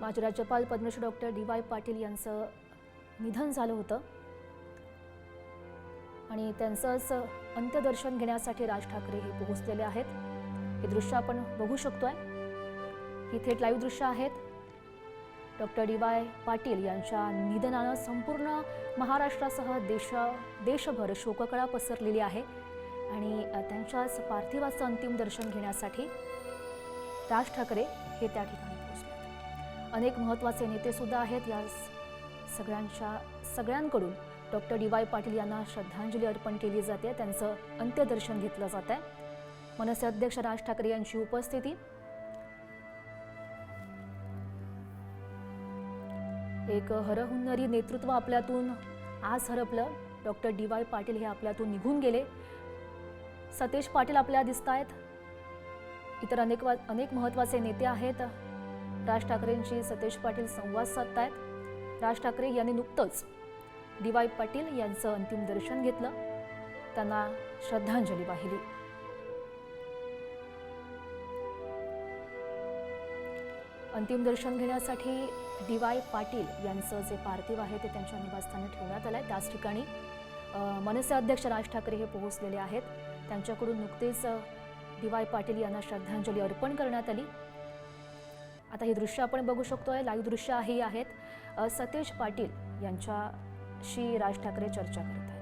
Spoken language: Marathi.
माजी राज्यपाल पद्मश्री डॉक्टर डी.वाय. पाटील यांचं निधन झालं होतं आणि त्यांचंच अंत्यदर्शन घेण्यासाठी राज ठाकरे हे पोहोचलेले आहेत। हे दृश्य आपण बघू शकतोय। ही थेट लाईव्ह दृश्य आहेत। Doctor DY. पाटील यांच्या निधनानं संपूर्ण महाराष्ट्रासह देशभर शोककळा पसरलेली आहे आणि त्यांच्याच पार्थिवाचं अंतिम दर्शन घेण्यासाठी राज ठाकरे हे त्या ठिकाणी पोहोचले। अनेक महत्त्वाचे नेते सुद्धा आहेत। या सगळ्यांकडून डॉक्टर डी.वाय. पाटील यांना श्रद्धांजली अर्पण केली जाते। त्यांचं अंत्यदर्शन घेतलं जात आहे। मनसे अध्यक्ष राज ठाकरे यांची उपस्थिती, एक हरहुन्नरी नेतृत्व आपल्यातून आज हरपलं। Doctor DY. पाटील हे आपल्यातून निघून गेले। सतेज पाटील आपल्याला दिसतायत। इतर अनेक महत्त्वाचे नेते आहेत। राज ठाकरेंशी सतेज पाटील संवाद साधतायत। राज ठाकरे यांनी नुकतंच डी.वाय. पाटील यांचं अंतिम दर्शन घेतलं, त्यांना श्रद्धांजली वाहिली। अंतिम दर्शन घेण्यासाठी डी.वाय. पाटील यांचं जे पार्थिव आहे ते त्यांच्या निवासस्थानी ठेवण्यात आलंय। त्याच ठिकाणी मनसे अध्यक्ष राज ठाकरे हे पोहोचलेले आहेत। त्यांच्याकडून नुकतेच डी.वाय. पाटील यांना श्रद्धांजली अर्पण करण्यात आली। आता हे दृश्य आपण बघू शकतोय। लाईव्ह दृश्य ही आहेत। सतेज पाटील यांच्याशी राज ठाकरे चर्चा करत आहेत।